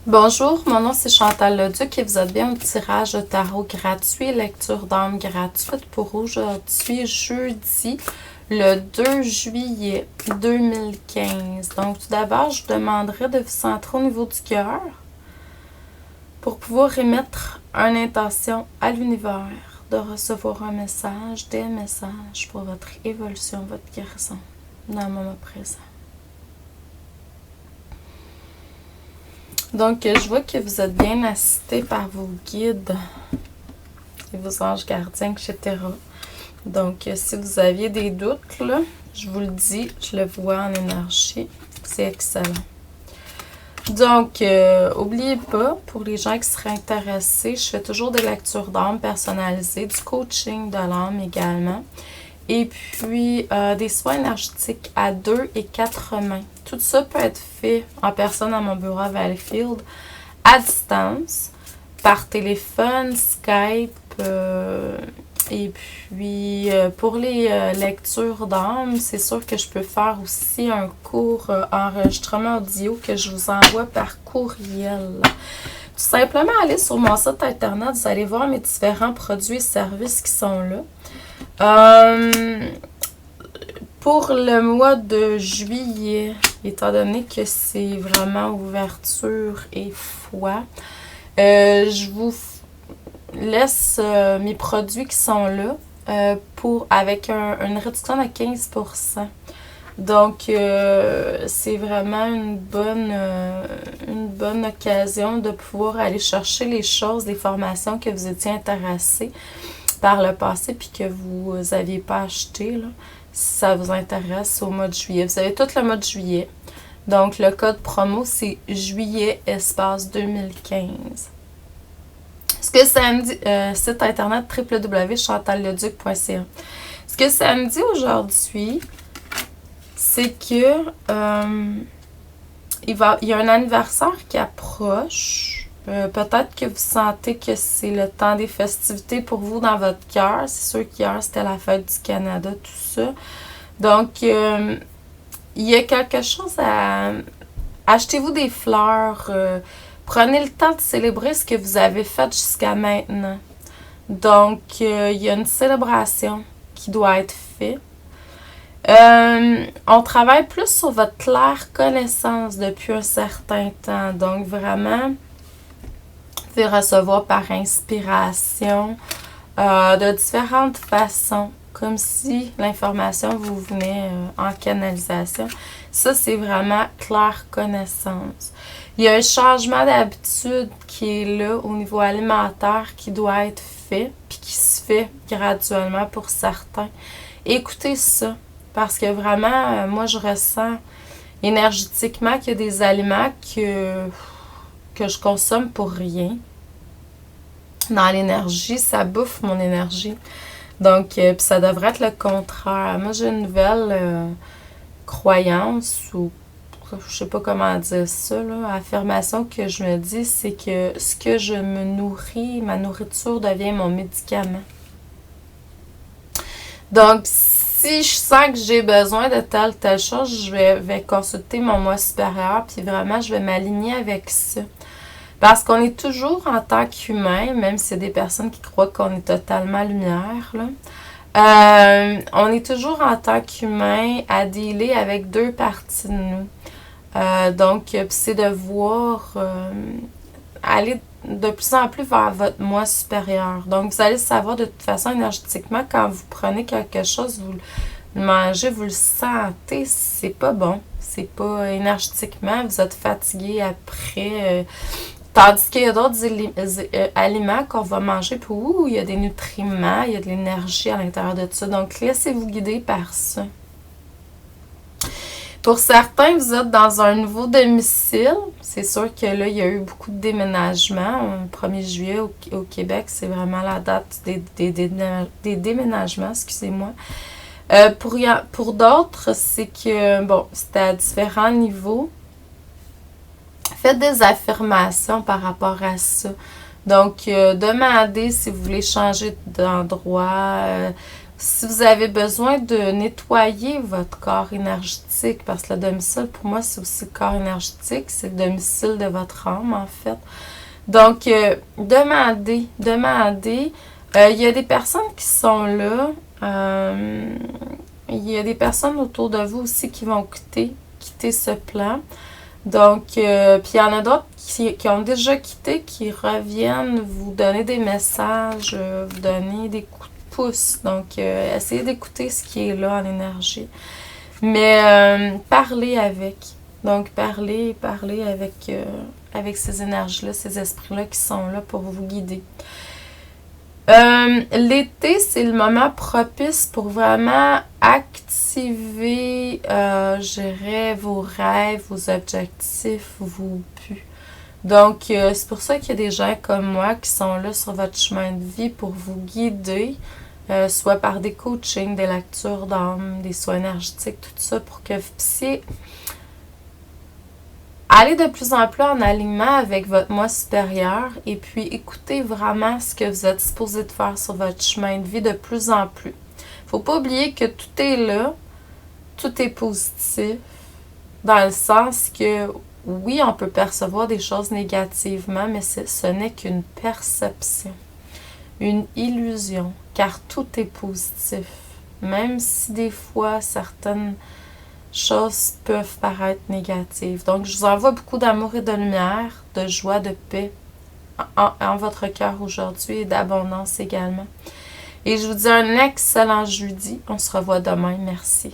Bonjour, mon nom c'est Chantal Leduc et vous êtes bien au tirage de tarot gratuit, lecture d'âme gratuite pour aujourd'hui, jeudi, le 2 juillet 2015. Donc tout d'abord, je vous demanderai de vous centrer au niveau du cœur pour pouvoir émettre une intention à l'univers de recevoir un message, des messages pour votre évolution, votre guérison dans le moment présent. Donc, je vois que vous êtes bien assisté par vos guides et vos anges gardiens, etc. Donc, si vous aviez des doutes, là, je vous le dis, je le vois en énergie. C'est excellent. Donc, n'oubliez pas, pour les gens qui seraient intéressés, je fais toujours des lectures d'âme personnalisées, du coaching de l'âme également. Et puis, des soins énergétiques à 2 et 4 mains. Tout ça peut être fait en personne à mon bureau à Valleyfield, à distance, par téléphone, Skype. Et puis, pour les lectures d'âme, c'est sûr que je peux faire aussi un cours enregistrement audio que je vous envoie par courriel. Tout simplement, allez sur mon site internet, vous allez voir mes différents produits et services qui sont là. Pour le mois de juillet, étant donné que c'est vraiment ouverture et foi, je vous laisse mes produits qui sont là avec une réduction de 15%. Donc, c'est vraiment une bonne occasion de pouvoir aller chercher les choses, les formations que vous étiez intéressés par le passé puis que vous n'aviez pas acheté, là, si ça vous intéresse au mois de juillet. Vous avez tout le mois de juillet. Donc, le code promo, c'est juillet espace 2015. Ce que ça me dit, site internet www.chantalleduc.ca. Ce que ça me dit aujourd'hui, c'est que il y a un anniversaire qui approche. Peut-être que vous sentez que c'est le temps des festivités pour vous dans votre cœur. C'est sûr qu'hier, c'était la fête du Canada, tout ça. Donc, il y a quelque chose à... Achetez-vous des fleurs. Prenez le temps de célébrer ce que vous avez fait jusqu'à maintenant. Donc, il y a une célébration qui doit être faite. On travaille plus sur votre claire connaissance depuis un certain temps. Donc, vraiment... Vous pouvez recevoir par inspiration de différentes façons, comme si l'information vous venait en canalisation. Ça, c'est vraiment claire connaissance. Il y a un changement d'habitude qui est là au niveau alimentaire qui doit être fait, puis qui se fait graduellement pour certains. Écoutez ça, parce que vraiment, moi, je ressens énergétiquement qu'il y a des aliments que je consomme pour rien. Dans l'énergie, ça bouffe mon énergie. Donc, puis ça devrait être le contraire. Moi, j'ai une nouvelle croyance ou je sais pas comment dire ça, là, affirmation que je me dis, c'est que ce que je me nourris, ma nourriture devient mon médicament. Donc, si je sens que j'ai besoin de telle chose, je vais consulter mon moi supérieur, puis vraiment, je vais m'aligner avec ça. Parce qu'on est toujours en tant qu'humain, même s'il y a des personnes qui croient qu'on est totalement lumière, là, on est toujours en tant qu'humain à dealer avec deux parties de nous. Donc, c'est de voir aller de plus en plus vers votre moi supérieur. Donc, vous allez savoir de toute façon énergétiquement, quand vous prenez quelque chose, vous le mangez, vous le sentez, c'est pas bon. C'est pas énergétiquement, vous êtes fatigué après. Tandis qu'il y a d'autres aliments qu'on va manger, puis il y a des nutriments, il y a de l'énergie à l'intérieur de ça. Donc, laissez-vous guider par ça. Pour certains, vous êtes dans un nouveau domicile. C'est sûr que là, il y a eu beaucoup de déménagements. Le 1er juillet au Québec, c'est vraiment la date des déménagements, excusez-moi. Pour d'autres, c'est que, bon, c'est à différents niveaux. Faites des affirmations par rapport à ça. Donc, demandez si vous voulez changer d'endroit. Si vous avez besoin de nettoyer votre corps énergétique, parce que le domicile, pour moi, c'est aussi le corps énergétique, c'est le domicile de votre âme, en fait. Donc, demandez. Il y a des personnes qui sont là. Il y a des personnes autour de vous aussi qui vont quitter ce plan. Donc, puis il y en a d'autres qui ont déjà quitté, qui reviennent vous donner des messages, vous donner des coups de pouce. Donc, essayez d'écouter ce qui est là en énergie. Mais parlez avec. Donc, parlez avec ces énergies-là, ces esprits-là qui sont là pour vous guider. L'été, c'est le moment propice pour vraiment activer, je dirais, vos rêves, vos objectifs, vos buts. Donc, c'est pour ça qu'il y a des gens comme moi qui sont là sur votre chemin de vie pour vous guider, soit par des coachings, des lectures d'âme, des soins énergétiques, tout ça, pour que vous puissiez aller de plus en plus en alignement avec votre moi supérieur et puis écoutez vraiment ce que vous êtes supposé de faire sur votre chemin de vie de plus en plus. Faut pas oublier que tout est là, tout est positif, dans le sens que oui, on peut percevoir des choses négativement, mais ce n'est qu'une perception, une illusion, car tout est positif. Même si des fois certaines choses peuvent paraître négatives. Donc, je vous envoie beaucoup d'amour et de lumière, de joie, de paix en votre cœur aujourd'hui et d'abondance également. Et je vous dis un excellent jeudi. On se revoit demain. Merci.